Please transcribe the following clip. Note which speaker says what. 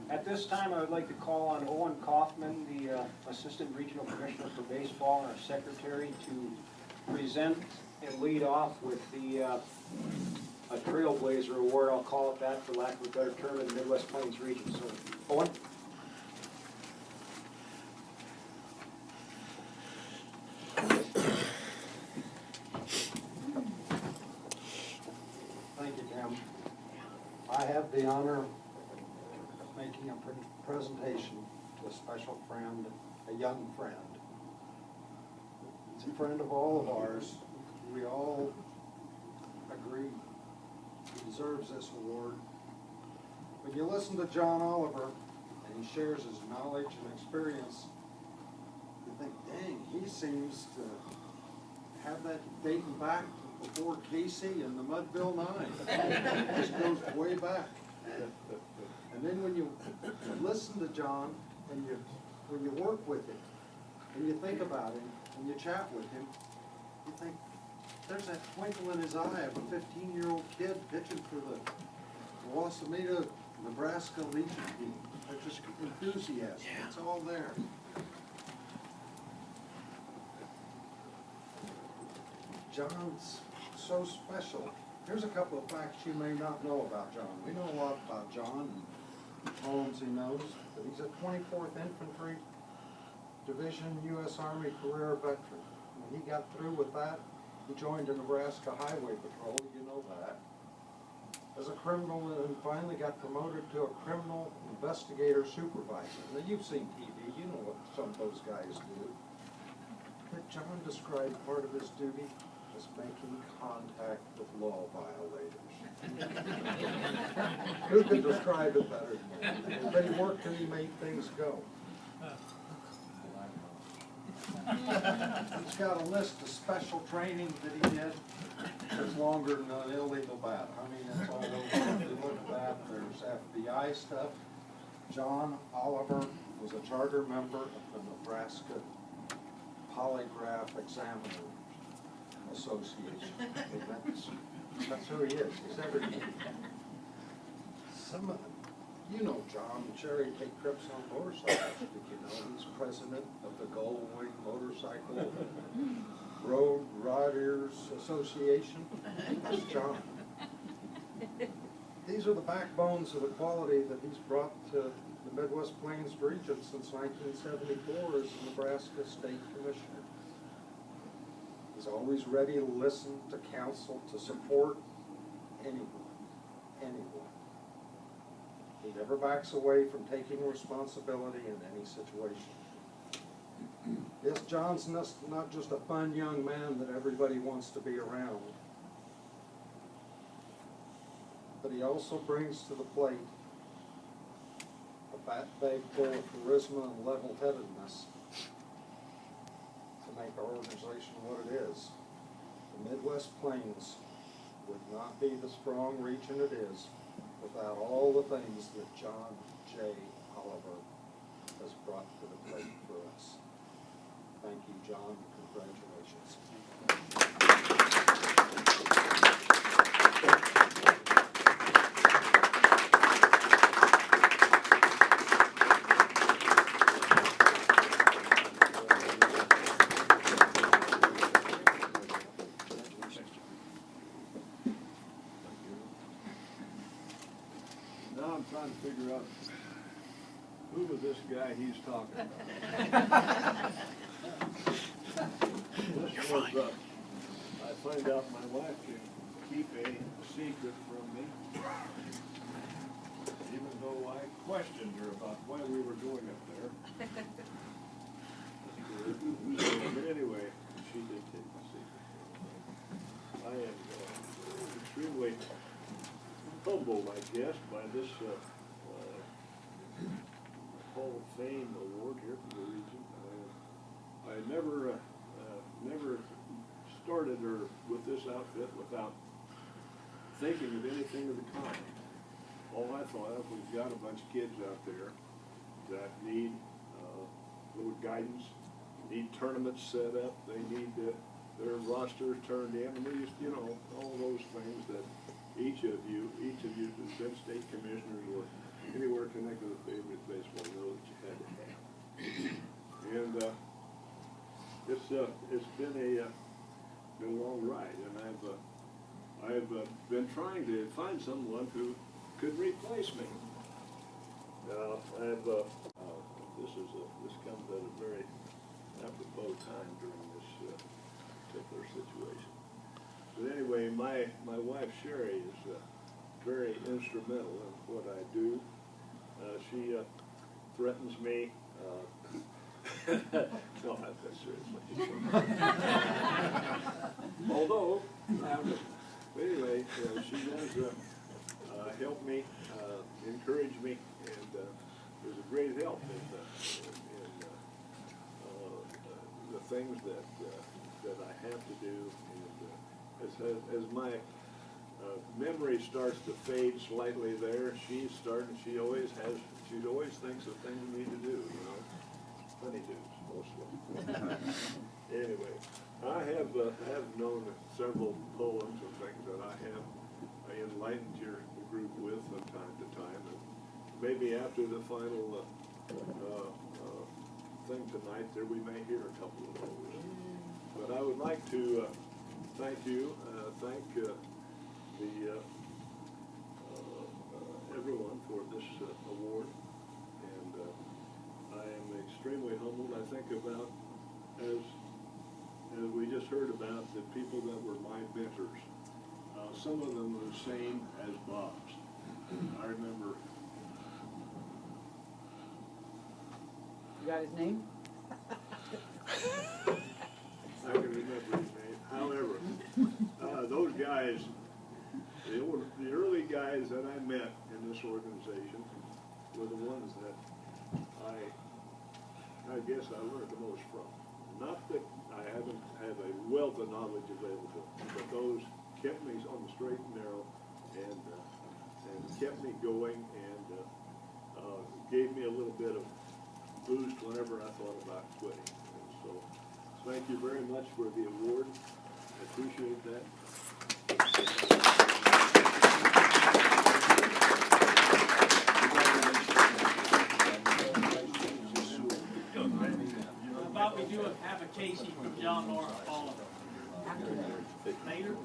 Speaker 1: At this time, I would like to call on Owen Kaufman, the Assistant Regional Commissioner for Baseball, and our Secretary, to present and lead off with the a Trailblazer Award. I'll call it that for lack of a better term, in the Midwest Plains region. So, Owen.
Speaker 2: Thank you, Tim. I have the honor of making a presentation to a special friend, a young friend. He's a friend of all of ours. We all agree he deserves this award. When you listen to John Oliver and he shares his knowledge and experience, you think, dang, he seems to have that dating back to before Casey and the Mudville Nine. It just goes way back. And then when you listen to John and when you work with him and you think about him and you chat with him, you think, there's that twinkle in his eye of a 15-year-old kid pitching for the Wasamita, Nebraska Legion team. There's just enthusiasm. Yeah. It's all there. John's so special. Here's a couple of facts you may not know about John. We know a lot about John and poems he knows, but he's a 24th Infantry Division U.S. Army career veteran. When he got through with that, he joined the Nebraska Highway Patrol, you know that, as a criminal, and finally got promoted to a criminal investigator supervisor. Now, you've seen TV, you know what some of those guys do. But John described part of his duty as making contact with law violators. Who could describe it better than that? But he worked and he made things go. He's got a list of special training that he did that's longer than an illegal bat. I mean, it's all over. If you look at that, there's FBI stuff. John Oliver was a charter member of the Nebraska Polygraph Examiner Association. That's who he is. He's everything. You know John and Sherry take trips on motorcycles. Did you know he's president of the Gullwing Motorcycle Road Riders Association? That's John. These are the backbones of the quality that he's brought to the Midwest Plains region since 1974 as the Nebraska State Commissioner. He's always ready to listen, to counsel, to support anyone. He never backs away from taking responsibility in any situation. Yes, John's not just a fun young man that everybody wants to be around, but he also brings to the plate a bat bag full of charisma and level-headedness to make our organization what it is. The Midwest Plains would not be the strong region it is without all the things that John J. Oliver has brought to the plate for us. Thank you, John. Congratulations.
Speaker 3: Trying to figure out who was this guy he's talking about. This was, I find out my wife can keep a secret from me, even though I questioned her about why we were going up there. But anyway, she did take the secret. I am extremely humbled, I guess, by this Hall of Fame award here for the region. I never started with this outfit without thinking of anything of the kind. All I thought of, we've got a bunch of kids out there that need a little guidance, need tournaments set up, they need their rosters turned in, and we just, all those things that each of you who's been state commissioners anywhere connected with Babe Ruth baseball know that you had to have. And it's been a long ride, and I've been trying to find someone who could replace me. This comes at a very apropos time during this particular situation. But anyway, my wife Sherry is very instrumental in what I do. She threatens me. No, that's seriously. Although, anyway, she does help me, encourage me, and is a great help in the things that I have to do. And as my memory starts to fade slightly there, she always thinks of things we need to do, you know. Honeydews, mostly. Anyway, I have known several poems and things that I have enlightened your group with from time to time, and maybe after the final thing tonight, there we may hear a couple of those. But I would like to thank you, thank everyone for this award, and I am extremely humbled. I think about, as we just heard about, the people that were my mentors. Some of them were the same as Bob's. I remember.
Speaker 4: You got his name?
Speaker 3: I can remember his name. However, those guys, the early guys that I met in this organization were the ones that I guess I learned the most from. Not that I haven't had a wealth of knowledge available, but those kept me on the straight and narrow, and kept me going, and gave me a little bit of boost whenever I thought about quitting. And so, thank you very much for the award. I appreciate that.
Speaker 5: Bob, we do have a Casey from John Laura Paul. Later?